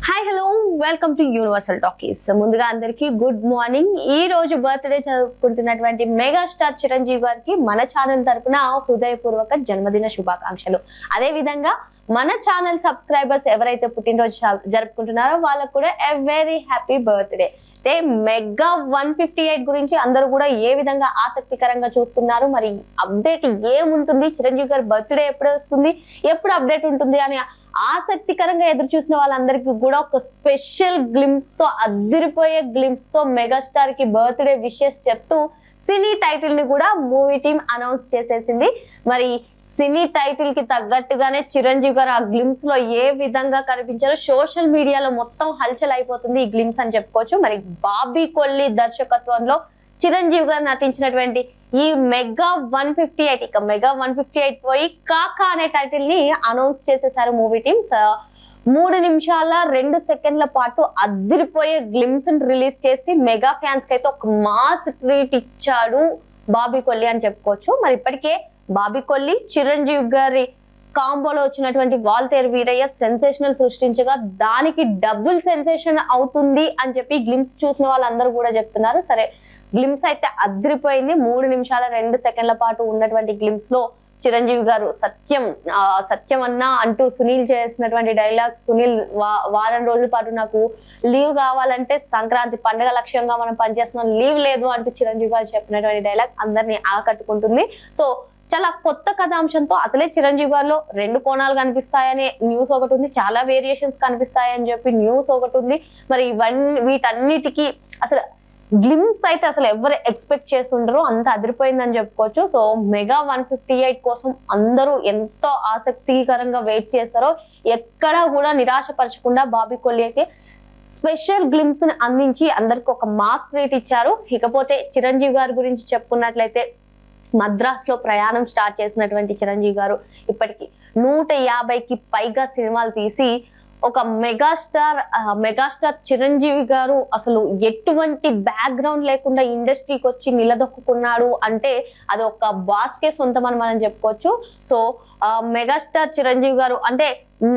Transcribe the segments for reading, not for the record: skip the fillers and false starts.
Hi hello welcome to universal talkies. ముందుగా అందరికీ good morning. ఈ రోజు బర్త్డే జరుపుకుంటున్నటువంటి మెగాస్టార్ చిరంజీవి గారికి మన ఛానల్ తరపున హృదయపూర్వక జన్మదిన శుభాకాంక్షలు. అదే విధంగా మన ఛానల్ సబ్స్క్రైబర్స్ ఎవరైతే పుట్టినరోజు జరుపుకుంటున్నారో వాళ్ళకు కూడా ఎ వెరీ హ్యాపీ బర్త్డే. అయితే మెగా 158 గురించి అందరూ కూడా ఏ విధంగా ఆసక్తికరంగా చూస్తున్నారు, మరి అప్డేట్ ఏముంటుంది, చిరంజీవి గారి బర్త్డే ఎప్పుడు వస్తుంది, ఎప్పుడు అప్డేట్ ఉంటుంది అని ఆసక్తికరంగా ఎదురు చూసిన వాళ్ళందరికీ కూడా ఒక స్పెషల్ గ్లింప్స్ తో, అదిరిపోయే గ్లింప్స్ తో మెగాస్టార్ కి బర్త్డే విషెస్ చెప్తూ సినీ టైటిల్ ని కూడా మూవీ టీమ్ అనౌన్స్ చేసేసింది. మరి సినీ టైటిల్ కి తగ్గట్టుగానే చిరంజీవి గారు ఆ గ్లింప్స్ లో ఏ విధంగా కనిపించారో సోషల్ మీడియాలో మొత్తం హల్చల్ అయిపోతుంది ఈ గ్లింప్స్ అని చెప్పుకోవచ్చు. మరి బాబీ కొల్లి దర్శకత్వంలో చిరంజీవి గారు నటించినటువంటి ఈ మెగా 158, ఇక మెగా 158 పోయి కాకా అనే టైటిల్ ని అనౌన్స్ చేసేసారు మూవీ టీమ్స్. 3 నిమిషాల 2 సెకండ్ల పాటు అదిరిపోయే గ్లిమ్స్ రిలీజ్ చేసి మెగా ఫ్యాన్స్ కి అయితే ఒక మాస్ ట్రీట్ ఇచ్చాడు బాబీ కొల్లి అని చెప్పుకోవచ్చు. మరి ఇప్పటికే బాబీ కొల్లి చిరంజీవి గారి కాంబోలో వచ్చినటువంటి వాల్తేరు వీరయ్య సెన్సేషనల్ సృష్టించగా దానికి డబుల్ సెన్సేషన్ అవుతుంది అని చెప్పి గ్లిమ్స్ చూసిన వాళ్ళందరూ కూడా చెప్తున్నారు. సరే, గ్లిమ్స్ అయితే అదిరిపోయింది. 3 నిమిషాల 2 సెకండ్ల పాటు ఉన్నటువంటి గ్లిమ్స్ లో చిరంజీవి గారు సత్యం అన్నా అంటూ సునీల్ చేసినటువంటి డైలాగ్స్, సునీల్ వారం రోజుల పాటు నాకు లీవ్ కావాలంటే సంక్రాంతి పండుగ లక్ష్యంగా మనం పనిచేస్తున్నాం, లీవ్ లేదు అంటూ చిరంజీవి గారు చెప్పినటువంటి డైలాగ్ అందరినీ ఆకట్టుకుంటుంది. సో చాలా కొత్త కథాంశంతో అసలే చిరంజీవి గారిలో 2 కోణాలు కనిపిస్తాయనే న్యూస్ ఒకటి ఉంది, చాలా వేరియేషన్స్ కనిపిస్తాయని చెప్పి న్యూస్ ఒకటి ఉంది. మరి వీటన్నిటికీ అసలు గ్లిమ్స్ అయితే అసలు ఎవరు ఎక్స్పెక్ట్ చేస్తుండరు, అంత అదిరిపోయిందని చెప్పుకోవచ్చు. సో మెగా 158 కోసం అందరూ ఎంతో ఆసక్తికరంగా వెయిట్ చేస్తారో ఎక్కడా కూడా నిరాశపరచకుండా బాబీ కొల్లి అయితే స్పెషల్ గ్లిమ్స్ ని అందించి అందరికి ఒక మాస్ ట్రీట్ ఇచ్చారు. ఇకపోతే చిరంజీవి గారి గురించి చెప్పుకున్నట్లయితే మద్రాస్ లో ప్రయాణం స్టార్ట్ చేసినటువంటి చిరంజీవి గారు ఇప్పటికి 150కి పైగా సినిమాలు తీసి ఒక మెగాస్టార్ చిరంజీవి గారు అసలు ఎటువంటి బ్యాక్గ్రౌండ్ లేకుండా ఇండస్ట్రీకి వచ్చి నిలదొక్కున్నాడు అంటే అది ఒక బాస్కే సొంతం అని మనం చెప్పుకోవచ్చు. సో మెగాస్టార్ చిరంజీవి గారు అంటే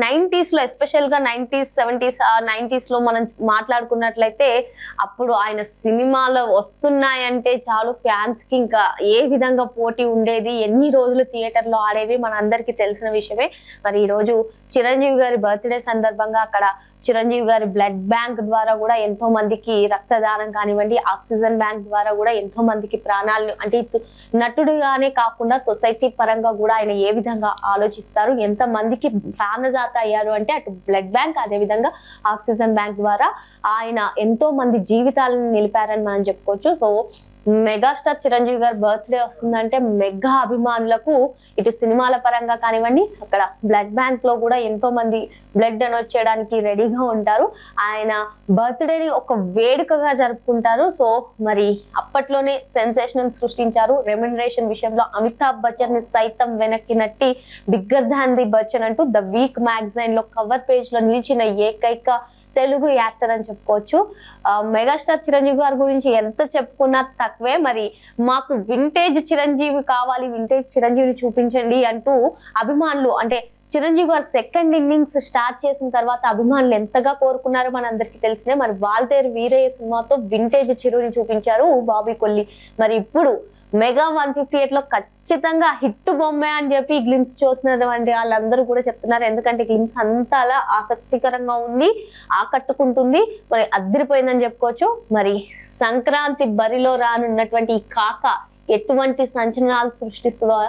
90s లో, ఎస్పెషల్ గా 90s 70s 90s లో మనం మాట్లాడుకున్నట్లయితే అప్పుడు ఆయన సినిమాలు వస్తున్నాయంటే చాలు ఫ్యాన్స్ కి ఇంకా ఏ విధంగా పోటీ ఉండేది, ఎన్ని రోజులు థియేటర్ లో ఆడేవి మన అందరికీ తెలిసిన విషయమే. మరి ఈ రోజు చిరంజీవి గారి బర్త్డే సందర్భంగా అక్కడ చిరంజీవి గారి బ్లడ్ బ్యాంక్ ద్వారా కూడా ఎంతో మందికి రక్తదానం కానివ్వండి, ఆక్సిజన్ బ్యాంక్ ద్వారా కూడా ఎంతో మందికి ప్రాణాలను, అంటే నటుడుగానే కాకుండా సొసైటీ పరంగా కూడా ఆయన ఏ విధంగా ఆలోచిస్తారు, ఎంత మందికి ప్రాణదాత అయ్యారు అంటే అటు బ్లడ్ బ్యాంక్, అదే విధంగా ఆక్సిజన్ బ్యాంక్ ద్వారా ఆయన ఎంతో మంది జీవితాలను నిలిపారని మనం చెప్పుకోవచ్చు. సో మెగాస్టార్ చిరంజీవి గారి బర్త్డే వస్తుందంటే మెగా అభిమానులకు ఇటు సినిమాల పరంగా కానివ్వండి, అక్కడ బ్లడ్ బ్యాంక్ లో కూడా ఎంతో మంది బ్లడ్ డొనేట్ చేయడానికి రెడీగా ఉంటారు. ఆయన బర్త్డేని ఒక వేడుకగా జరుపుకుంటారు. సో మరి అప్పట్లోనే సెన్సేషనల్ సృష్టించారు. రెమ్యునరేషన్ విషయంలో అమితాబ్ బచ్చన్ ని సైతం వెనక్కి నట్టి బిగ్గర్ దాన్ ది బచ్చన్ అంటూ ద వీక్ మ్యాగజైన్ లో కవర్ పేజ్ లో నిలిచిన ఏకైక తెలుగు యాక్టర్ అని చెప్పుకోవచ్చు. మెగాస్టార్ చిరంజీవి గారి గురించి ఎంత చెప్పుకున్నా తక్కువే. మరి మాకు వింటేజ్ చిరంజీవి కావాలి, వింటేజ్ చిరంజీవిని చూపించండి అంటూ అభిమానులు, అంటే చిరంజీవి గారు సెకండ్ ఇన్నింగ్స్ స్టార్ట్ చేసిన తర్వాత అభిమానులు ఎంతగా కోరుకున్నారో మనందరికీ తెలిసిందే. మరి వాల్తేరు వీరయ్య సినిమాతో వింటేజ్ చిరుని చూపించారు బాబీ కొల్లి. మరి ఇప్పుడు మెగా 158 లో ఖచ్చితంగా హిట్ బొమ్మే అని చెప్పి గ్లిమ్స్ చూసినటువంటి వాళ్ళందరూ కూడా చెప్తున్నారు. ఎందుకంటే గ్లిమ్స్ అంతలా ఆసక్తికరంగా ఉంది, ఆకట్టుకుంటుంది, మరి అదిరిపోయిందని చెప్పుకోవచ్చు. మరి సంక్రాంతి బరిలో రానున్నటువంటి ఈ కాక ఎటువంటి సంచలనాలు సృష్టిస్తుందో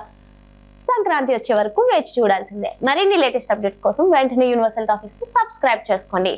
సంక్రాంతి వచ్చే వరకు వేచి చూడాల్సిందే. మరిన్ని లేటెస్ట్ అప్డేట్స్ కోసం వెంటనే యూనివర్సల్ టాకీస్ ని సబ్స్క్రైబ్ చేసుకోండి.